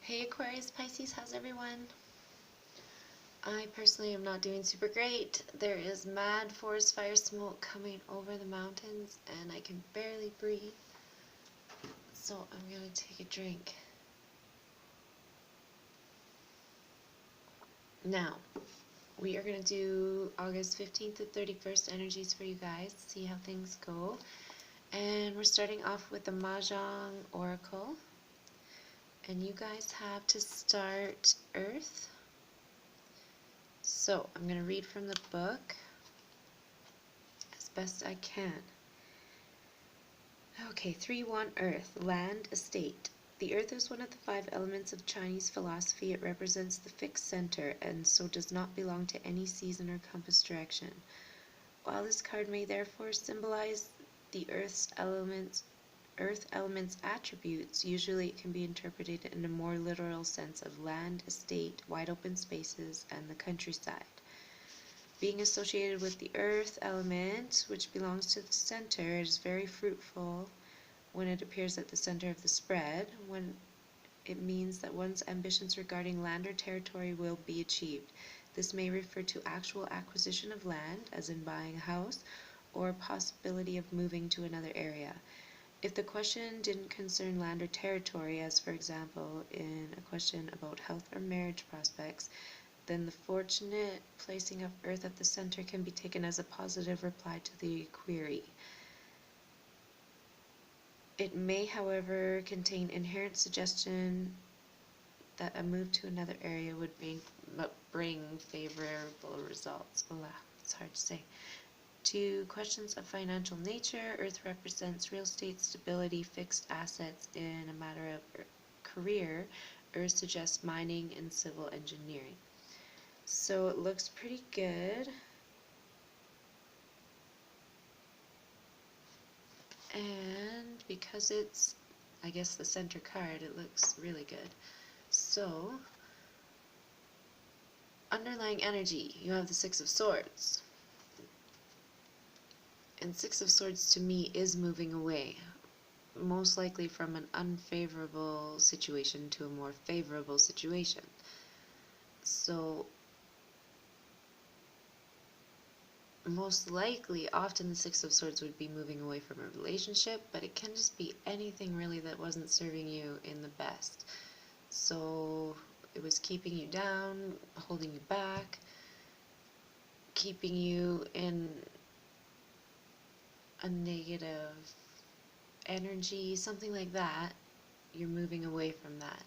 Hey Aquarius, Pisces, how's everyone? I personally am not doing super great. There is mad forest fire smoke coming over the mountains and I can barely breathe. So I'm going to take a drink. Now, we are going to do August 15th to 31st energies for you guys, see how things go. And we're starting off with the Mahjong Oracle. And you guys have to start Earth. So I'm going to read from the book as best I can. Okay, 3-1 Earth, land, estate. The Earth is one of the 5 elements of Chinese philosophy. It represents the fixed center and so does not belong to any season or compass direction. While this card may therefore symbolize the Earth element's attributes, usually it can be interpreted in a more literal sense of land, estate, wide open spaces, and the countryside. Being associated with the earth element, which belongs to the center, it is very fruitful when it appears at the center of the spread, when it means that one's ambitions regarding land or territory will be achieved. This may refer to actual acquisition of land, as in buying a house, or possibility of moving to another area. If the question didn't concern land or territory, as for example in a question about health or marriage prospects, then the fortunate placing of Earth at the center can be taken as a positive reply to the query. It may, however, contain inherent suggestion that a move to another area would bring favorable results. It's hard to say. To questions of financial nature, Earth represents real estate stability, fixed assets. In a matter of career, Earth suggests mining and civil engineering. So it looks pretty good. And because it's, I guess, the center card, it looks really good. So, underlying energy, you have the Six of Swords. And Six of Swords to me is moving away, most likely from an unfavorable situation to a more favorable situation. So, most likely, often the Six of Swords would be moving away from a relationship, but it can just be anything really that wasn't serving you in the best. So, it was keeping you down, holding you back, keeping you in a negative energy, something like that. You're moving away from that.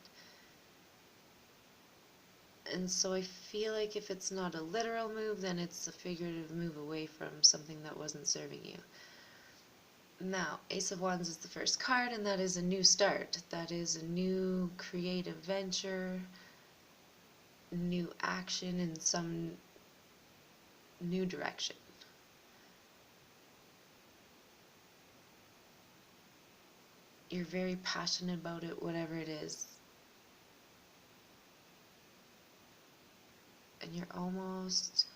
And so I feel like if it's not a literal move, then it's a figurative move away from something that wasn't serving you. Now, Ace of Wands is the first card, and that is a new start. That is a new creative venture, new action in some new direction. You're very passionate about it, whatever it is. And you're almost,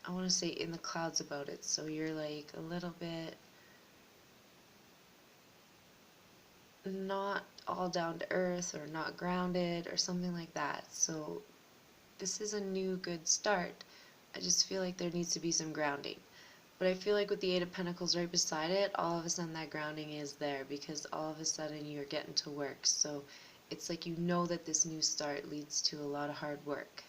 I want to say, in the clouds about it. So you're like a little bit not all down to earth or not grounded or something like that. So this is a new good start. I just feel like there needs to be some grounding. But I feel like with the Eight of Pentacles right beside it, all of a sudden that grounding is there because all of a sudden you're getting to work. So it's like you know that this new start leads to a lot of hard work.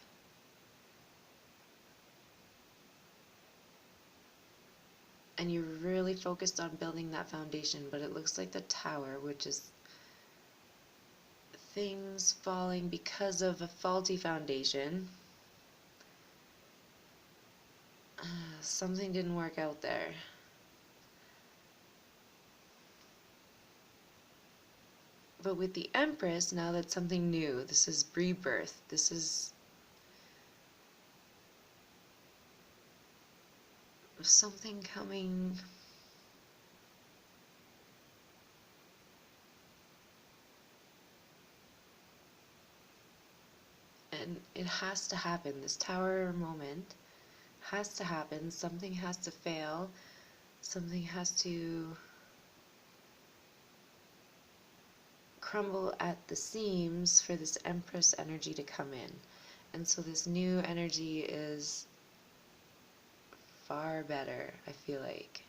And you're really focused on building that foundation, but it looks like the Tower, which is things falling because of a faulty foundation. Something didn't work out there. But with the Empress, now that's something new. This is rebirth. This is something coming. And it has to happen. This Tower moment has to happen. Something has to fail. Something has to crumble at the seams for this Empress energy to come in. And so this new energy is far better, I feel like.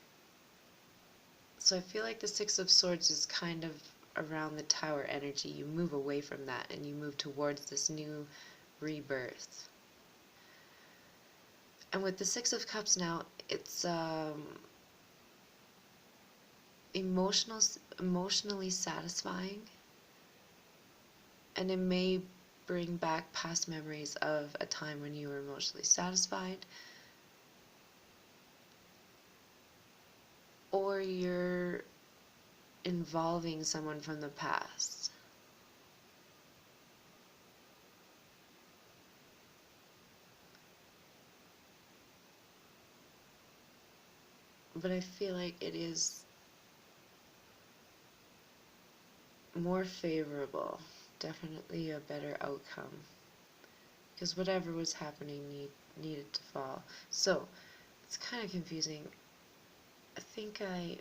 So I feel like the Six of Swords is kind of around the Tower energy. You move away from that and you move towards this new rebirth. And with the Six of Cups now, it's emotionally satisfying, and it may bring back past memories of a time when you were emotionally satisfied, or you're involving someone from the past. But I feel like it is more favorable, definitely a better outcome, because whatever was happening needed to fall. So it's kind of confusing. I think I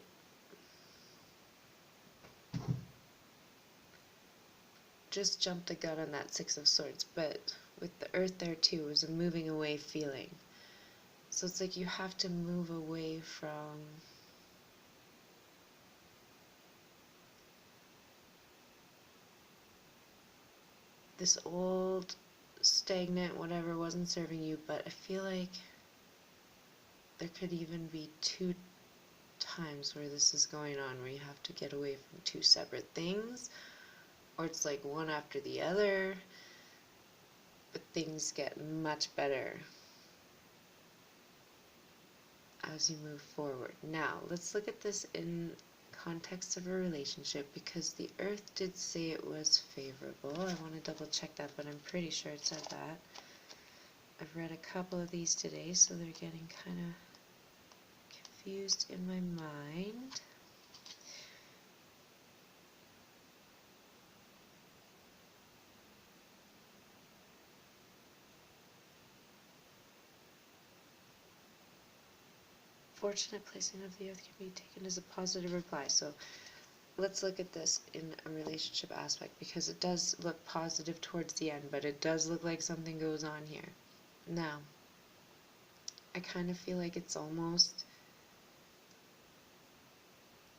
just jumped the gun on that Six of Swords, but with the Earth there too, it was a moving away feeling. So it's like you have to move away from this old, stagnant, whatever wasn't serving you, but I feel like there could even be two times where this is going on, where you have to get away from two separate things, or it's like one after the other, but things get much better as you move forward. Now, let's look at this in context of a relationship, because the Earth did say it was favorable. I want to double check that, but I'm pretty sure it said that. I've read a couple of these today, so they're getting kind of confused in my mind. Fortunate placing of the Earth can be taken as a positive reply. So let's look at this in a relationship aspect, because it does look positive towards the end, but it does look like something goes on here. Now, I kind of feel like it's almost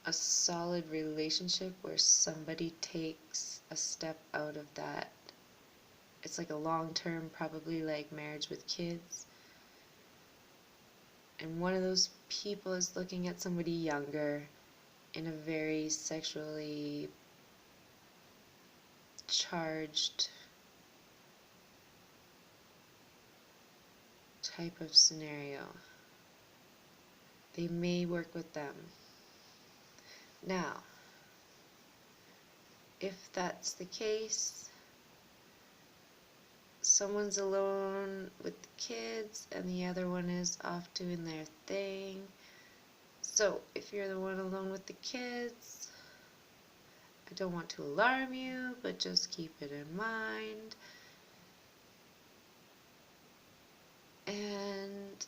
a solid relationship where somebody takes a step out of that. It's like a long-term, probably like marriage with kids. And one of those people is looking at somebody younger in a very sexually charged type of scenario. They may work with them. Now, if that's the case, someone's alone with the kids and the other one is off doing their thing. So, if you're the one alone with the kids, I don't want to alarm you, but just keep it in mind. And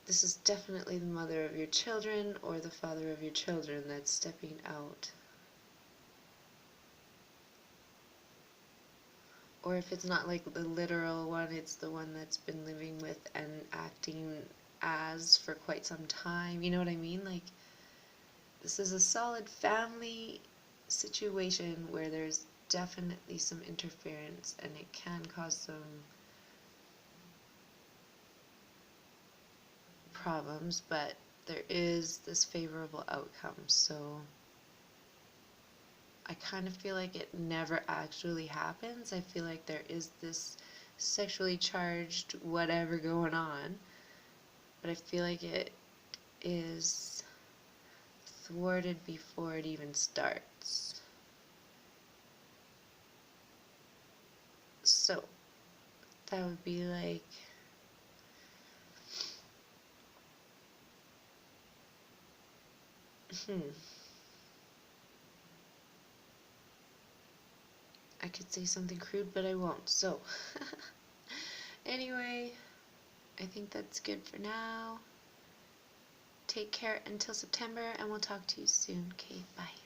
this is definitely the mother of your children or the father of your children that's stepping out. Or if it's not like the literal one, it's the one that's been living with and acting as for quite some time. You know what I mean? Like, this is a solid family situation where there's definitely some interference and it can cause some problems, but there is this favorable outcome. So I kind of feel like it never actually happens. I feel like there is this sexually charged whatever going on, but I feel like it is thwarted before it even starts. So that would be like I could say something crude, but I won't. So anyway, I think that's good for now. Take care until September, and we'll talk to you soon. Okay, bye.